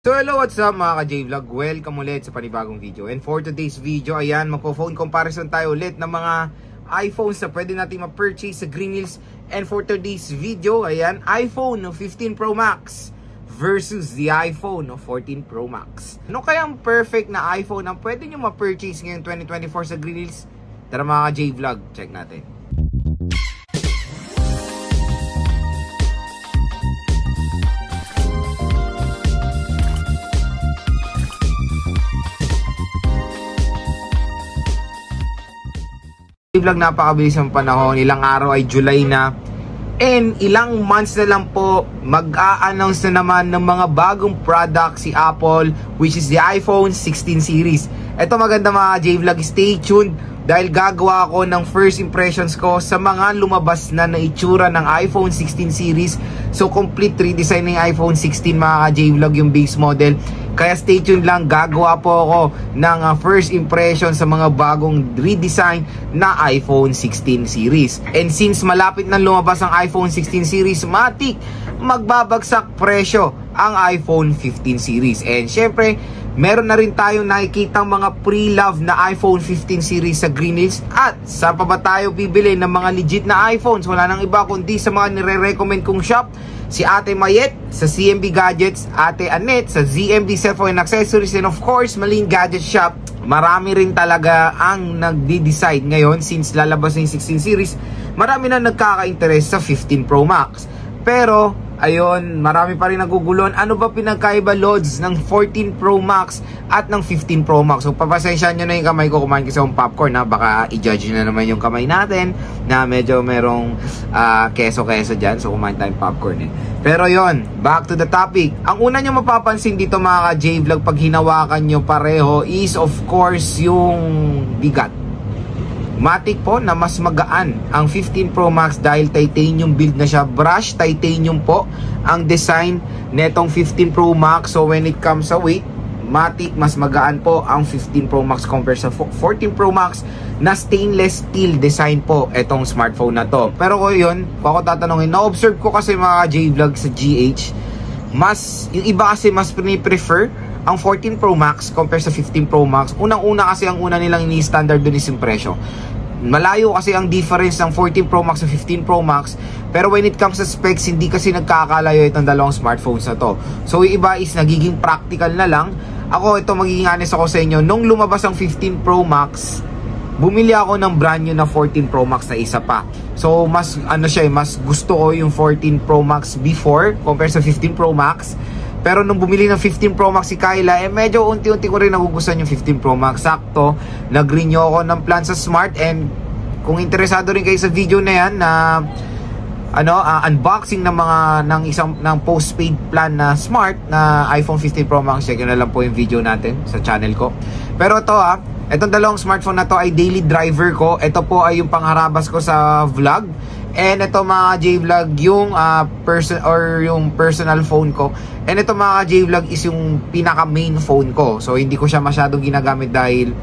So hello, what's up mga ka-J-Vlog? Welcome ulit sa panibagong video. And for today's video, ayan, magpo-phone comparison tayo ulit ng mga iPhones na pwede natin ma-purchase sa Green Hills. And for today's video, ayan, iPhone 15 Pro Max versus the iPhone 14 Pro Max. Ano kayang perfect na iPhone na pwede nyo ma-purchase ngayong 2024 sa Green Hills? Tara mga ka-J-Vlog, check natin. Vlog, napakabilis ang panahon, ilang araw ay July na, and ilang months na lang po mag-a-announce na naman ng mga bagong product si Apple, which is the iPhone 16 series. Ito maganda mga J-Vlog, stay tuned dahil gagawa ako ng first impressions ko sa mga lumabas na itsura ng iPhone 16 series. So complete redesign ng iPhone 16 mga J-Vlog, yung base model. Kaya stay tuned lang, gagawa po ako ng first impression sa mga bagong redesign na iPhone 16 series. And since malapit na lumabas ang iPhone 16 series, matik magbabagsak presyo ang iPhone 15 series. And syempre, meron na rin tayong nakikitang mga pre-love na iPhone 15 series sa Green Hills. At saan pa ba tayo bibili ng mga legit na iPhones? Wala nang iba kundi sa mga nire-recommend kong shop. Si Ate Mayet sa CMB Gadgets, Ate Annette sa ZMB Cellphone and Accessories, and of course, Malin Gadget Shop. Marami rin talaga ang nagde-decide ngayon since lalabas na yung 16 series. Marami na nagkaka-interest sa 15 Pro Max. Pero ayun, marami pa rin naguguluhan. Ano ba pinagkaiba, Lods, ng 14 Pro Max at ng 15 Pro Max? So papasensyahan nyo na yung kamay ko, kumain kasi akong popcorn, ha? Baka i-judge na naman yung kamay natin na medyo merong keso-keso dyan. So kumain tayong popcorn eh. Pero yon, back to the topic. Ang una nyo mapapansin dito mga ka-J-Vlog pag hinawakan nyo pareho is of course yung bigat. Matik po na mas magaan ang 15 Pro Max dahil titanium build na siya. Brush titanium po ang design netong 15 Pro Max. So when it comes sa weight, matik mas magaan po ang 15 Pro Max compared sa 14 Pro Max na stainless steel design po etong smartphone na to. Pero ko yun, kung ako tatanungin, na-observe ko kasi mga J-Vlog sa GH, mas, yung iba kasi mas prefer ang 14 Pro Max compare sa 15 Pro Max. Unang-una kasi ang una nilang ini-standard dun is yung presyo. Malayo kasi ang difference ng 14 Pro Max sa 15 Pro Max. Pero when it comes sa specs, hindi kasi nagkakalayo itong dalawang smartphones na to. So yung iba is nagiging practical na lang. Ako, ito magiging honest ako sa inyo. Nung lumabas ang 15 Pro Max, bumili ako ng brand new na 14 Pro Max na isa pa. So mas ano siya, mas gusto ko yung 14 Pro Max before compare sa 15 Pro Max. Pero nung bumili ng 15 Pro Max si Kyla, medyo unti-unti ko rin nagugustuhan yung 15 Pro Max. Sakto, nag-renew ako ng plan sa Smart. And kung interesado rin kayo sa video na yan na unboxing ng postpaid plan na Smart na iPhone 15 Pro Max, check na lang po yung video natin sa channel ko. Pero ito itong dalawang smartphone na to ay daily driver ko. Ito po ay yung pangharabas ko sa vlog. And ito mga J-Vlog yung yung personal phone ko. And ito mga J-Vlog is yung pinaka main phone ko. So hindi ko siya masyadong ginagamit dahil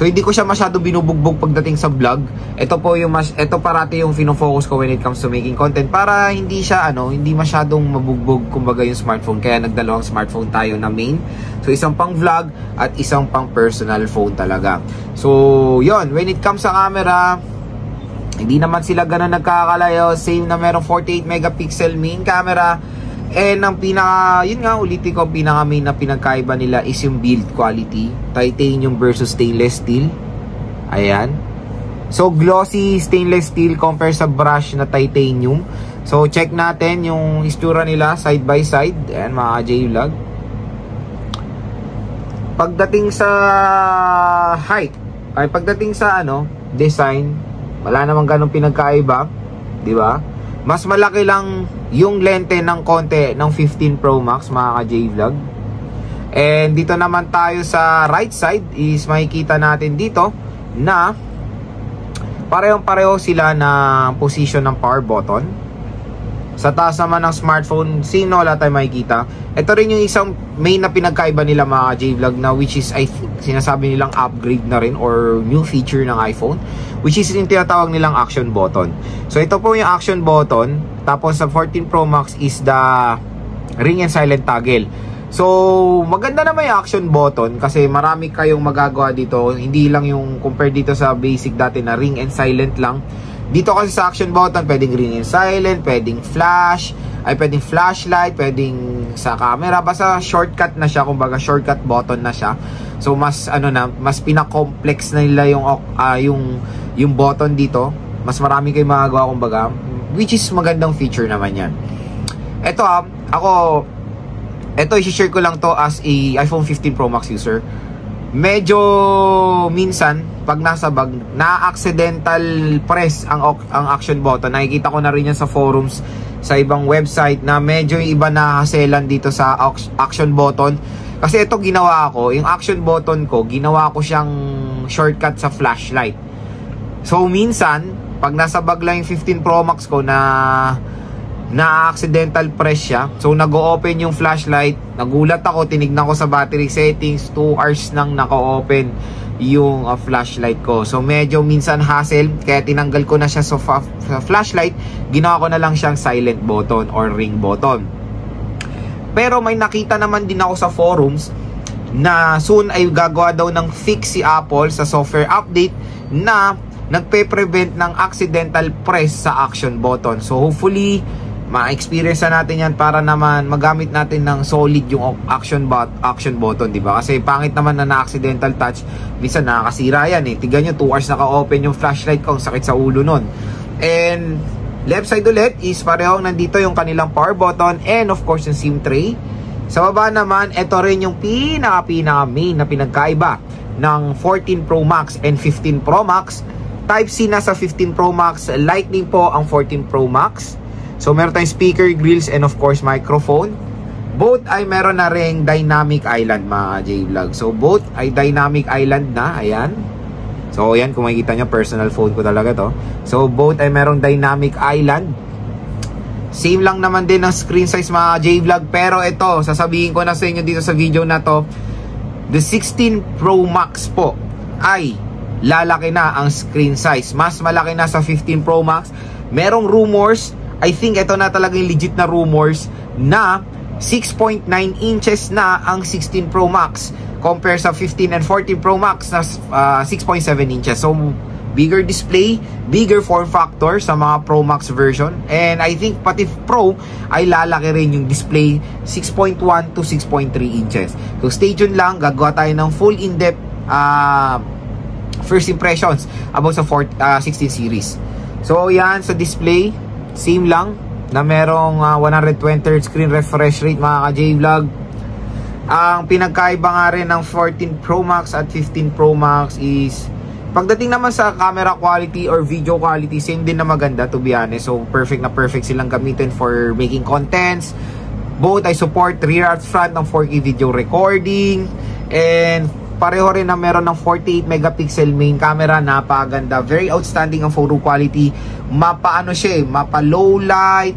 hindi ko siya masyadong binubugbog pagdating sa vlog. Ito po yung ito parati yung fino-focus ko when it comes to making content para hindi siya hindi masyadong mabugbog kumbaga yung smartphone. Kaya nagdalawang smartphone tayo na main. So isang pang vlog at isang pang personal phone talaga. So yon, when it comes sa camera, hindi naman sila ganun nagkakalayo. Same na merong 48 megapixel main camera. And ang pinaka, yun nga, ulitin ko, pinaka main na pinagkaiba nila is yung build quality. Titanium versus stainless steel. Ayan. So glossy stainless steel compare sa brush na titanium. So check natin yung istura nila side by side. Ayan mga J-Vlog. Pagdating sa height, ay pagdating sa design, wala namang ganong pinagkaiba, di ba? Mas malaki lang yung lente ng konti ng 15 Pro Max mga ka-J-Vlog. And dito naman tayo sa right side is makikita natin dito na parehong-pareho sila na position ng power button. Sa taas naman ng smartphone, wala tayong makikita. Ito rin yung isang main na pinagkaiba nila mga J-Vlog na which is I think sinasabi nilang upgrade na rin or new feature ng iPhone, which is yung tinatawag nilang action button. So ito po yung action button. Tapos sa 14 Pro Max is the ring and silent toggle. So, maganda na may action button kasi marami kayong magagawa dito. Hindi lang yung compare dito sa basic dati na ring and silent lang. Dito kasi sa action button, pwedeng ring and silent, pwedeng flash, pwedeng flashlight, pwedeng sa camera. Basta shortcut na siya, kumbaga shortcut button na siya. So, mas mas pina-complex na nila yung button dito. Mas marami kayong magagawa, kumbaga, which is magandang feature naman yan. Ito, i-share ko lang to as a iPhone 15 Pro Max user. Medyo minsan, pag nasa bag, na-accidental press ang action button. Nakikita ko na rin yan sa forums, sa ibang website, na medyo iba na haselan dito sa action button. Kasi ito ginawa ko, yung action button ko, ginawa ko siyang shortcut sa flashlight. So minsan, pag nasa bag lang yung 15 Pro Max ko na accidental press siya, so nag-o-open yung flashlight, nagulat ako, tinignan ko sa battery settings, 2 hours nang naka-open yung flashlight ko. So medyo minsan hassle, kaya tinanggal ko na siya sa flashlight, ginawa ko na lang siyang silent button or ring button. Pero may nakita naman din ako sa forums na soon ay gagawa daw ng fix si Apple sa software update na nagpe-prevent ng accidental press sa action button. So hopefully ma-experience na natin yan para naman magamit natin ng solid yung action button, diba? Kasi pangit naman na accidental touch, minsan nakakasira yan eh. Tignan nyo, 2 hours naka-open yung flashlight ko, ang sakit sa ulo nun. And left side ulit is parehong nandito yung kanilang power button and of course yung SIM tray. Sa baba naman, ito rin yung pinaka main na pinagkaiba ng 14 Pro Max and 15 Pro Max. Type-C na sa 15 Pro Max, Lightning po ang 14 Pro Max. So meron tayong speaker, grills, and of course microphone. Both ay meron na ring dynamic island, mga J-Vlog. So both ay dynamic island na, ayan. So ayan, kung makikita nyo, personal phone ko talaga to. So both ay merong dynamic island. Same lang naman din ang screen size, mga J-Vlog. Pero ito, sasabihin ko na sa inyo dito sa video na to, the 16 Pro Max po ay lalaki na ang screen size. Mas malaki na sa 15 Pro Max. Merong rumors, I think ito na talaga yung legit na rumors, na 6.9 inches na ang 16 Pro Max compare sa 15 and 14 Pro Max na 6.7 inches. So bigger display, bigger form factor sa mga Pro Max version. And I think pati Pro ay lalaki rin yung display, 6.1 to 6.3 inches. So stay tuned lang, gagawa tayo ng full in-depth first impressions about sa 16 series. So yan, sa display, same lang na merong 120 Hz screen refresh rate, mga ka-J-Vlog. Ang pinagkaiba nga rin ng 14 Pro Max at 15 Pro Max is pagdating naman sa camera quality or video quality, same din na maganda, to be honest. So perfect na perfect silang gamitin for making contents. Both ay support rear at front ng 4K video recording, and pareho rin na meron ng 48 megapixel main camera. Napaganda, very outstanding ang photo quality. Mapa low light,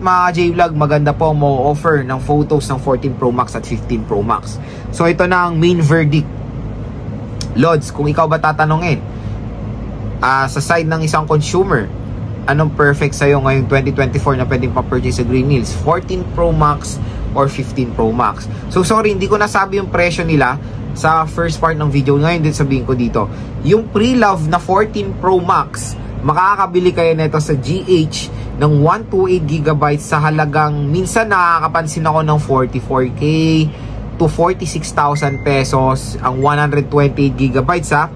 mga J-Vlog. Maganda po mo offer ng photos ng 14 Pro Max at 15 Pro Max. So ito na ang main verdict, Lods. Kung ikaw ba tatanungin sa side ng isang consumer, anong perfect sa'yo ngayong 2024 na pwedeng pa-purchase sa Green Hills, 14 Pro Max or 15 Pro Max? So sorry, hindi ko nasabi yung presyo nila sa first part ng video. Ngayon din sabihin ko dito, yung pre-love na 14 Pro Max, makakabili kayo nito sa GH ng 128GB sa halagang, minsan nakakapansin ako, ng 44K to 46,000 pesos ang 128GB ha.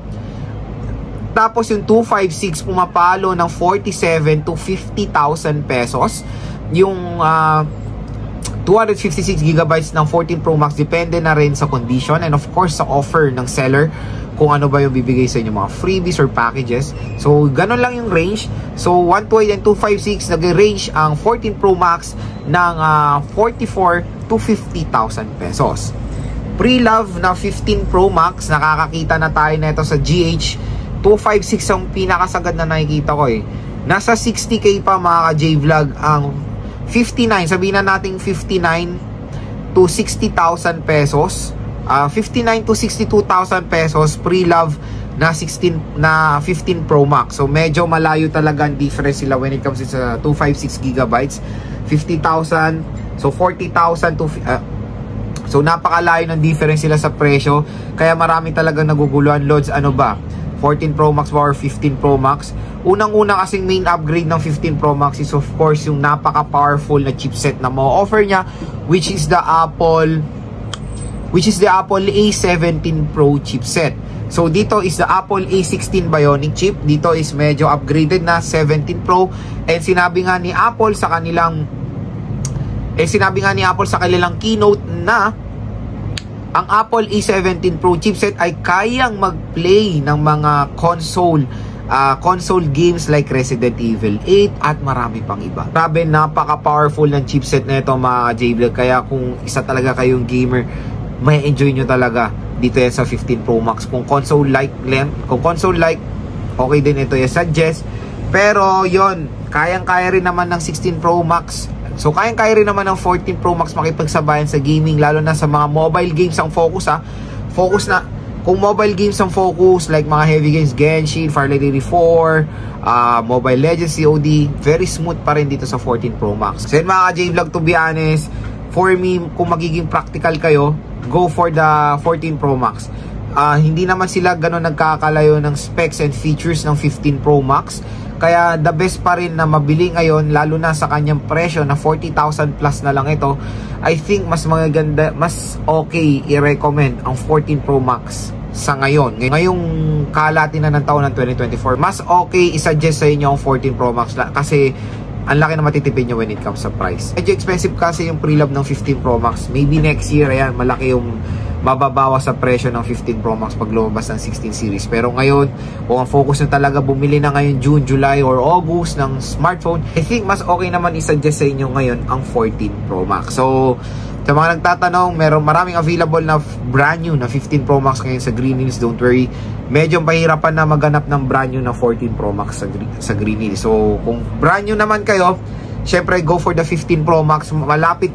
Tapos yung 256 pumapalo ng 47 to 50,000 pesos. Yung 256GB ng 14 Pro Max, depende na rin sa condition and of course sa offer ng seller, kung ano ba yung bibigay sa inyo, mga freebies or packages. So ganun lang yung range. So 128 and 256, nag-range ang 14 Pro Max ng 44 to 50,000 pesos. Pre-love na 15 Pro Max, nakakakita na tayo nito sa GH. 256 ang pinakasagad na nakikita ko eh. Nasa 60k pa, mga ka-J-Vlog, ang 59, sabihin na natin 59 to 60,000 pesos. 59 to 62,000 pesos pre-love na 15 Pro Max. So medyo malayo talaga ang difference sila when it comes to 256GB, 50,000. So 40,000 to so napakalayo ng difference sila sa presyo. Kaya marami talagang naguguluhan, Lods. Ano ba? 14 Pro Max ba or 15 Pro Max? Unang-una kasing main upgrade ng 15 Pro Max is of course yung napaka-powerful na chipset na mo-offer niya, which is the Apple A17 Pro chipset. So dito is the Apple A16 Bionic chip. Dito is medyo upgraded na 17 Pro. And sinabi nga ni Apple sa kanilang keynote na ang Apple A17 Pro chipset ay kayang mag-play ng mga console games like Resident Evil 8 at marami pang iba. Grabe, napaka-powerful ng chipset na ito mga J-Vlog. Kaya kung isa talaga kayong gamer, may enjoy nyo talaga dito yan sa 15 Pro Max. Kung console like, okay din ito yung suggest. Pero yon, kayang-kaya rin naman ng 16 Pro Max. So kayang-kaya rin naman ng 14 Pro Max makipagsabayan sa gaming, lalo na sa mga mobile games ang focus kung mobile games ang focus like mga heavy games, Genshin, Firelight 84, Mobile Legends, COD, very smooth pa rin dito sa 14 Pro Max. So yun mga J-Vlog, to be honest, for me, kung magiging practical kayo, go for the 14 Pro Max. Hindi naman sila ganun nagkakalayo ng specs and features ng 15 Pro Max. Kaya the best pa rin na mabili ngayon, lalo na sa kanyang presyo na 40,000 plus na lang ito. I think mas maganda, mas okay i-recommend ang 14 Pro Max sa ngayon. Ngayong kalahati na ng taon ng 2024, mas okay i-suggest sa inyo ang 14 Pro Max kasi ang laki na matitipid nyo when it comes sa price. Medyo expensive kasi yung pre-love ng 15 Pro Max. Maybe next year, ayan, malaki yung mababawas sa presyo ng 15 Pro Max pag lumabas ng 16 series. Pero ngayon, kung ang focus na talaga bumili na ngayon June, July, or August ng smartphone, I think mas okay naman i-suggest sa inyo ngayon ang 14 Pro Max. So, sa mga nagtatanong, maraming available na brand new na 15 Pro Max ngayon sa Green Hills. Don't worry, medyo pahirapan na maghanap ng brand new na 14 Pro Max sa Green Hills. So, kung brand new naman kayo, syempre go for the 15 Pro Max. Malapit,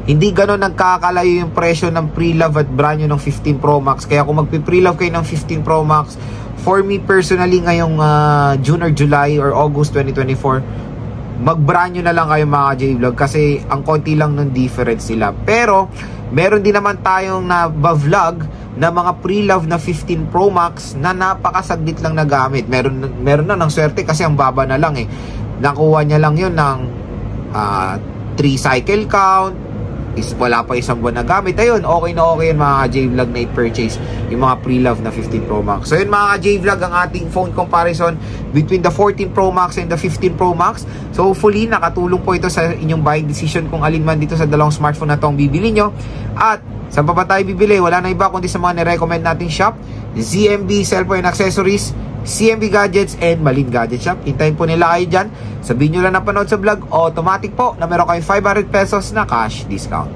hindi gano'n nagkakalayo yung presyo ng pre-love at brand new ng 15 Pro Max. Kaya kung magpi-pre-love kayo ng 15 Pro Max, for me personally ngayong June or July or August 2024, mag-brand new na lang kayo mga J-Vlog kasi ang konti lang ng difference sila. Pero meron din naman tayong na-vlog na mga pre-love na 15 Pro Max na napakasaglit lang na gamit. Meron na ng swerte kasi ang baba na lang eh. Nakuha niya lang yun ng 3 cycle count, wala pa isang buwan na gamit. Ayun, okay na okay yun mga J-Vlog na i-purchase yung mga pre-love na 15 Pro Max. So yun mga J-Vlog, ang ating phone comparison between the 14 Pro Max and the 15 Pro Max. So hopefully nakatulong po ito sa inyong buying decision kung alin man dito sa dalawang smartphone na itong bibili nyo. At saan pa ba tayo bibili? Wala na iba kundi sa mga nirecommend nating shop, ZMB Cellphone and Accessories, CMB Gadgets, and Malin Gadget Shop. Hintayin po nila kayo dyan. Sabihin nyo lang na panood sa vlog, automatic po na meron kayong 500 pesos na cash discount.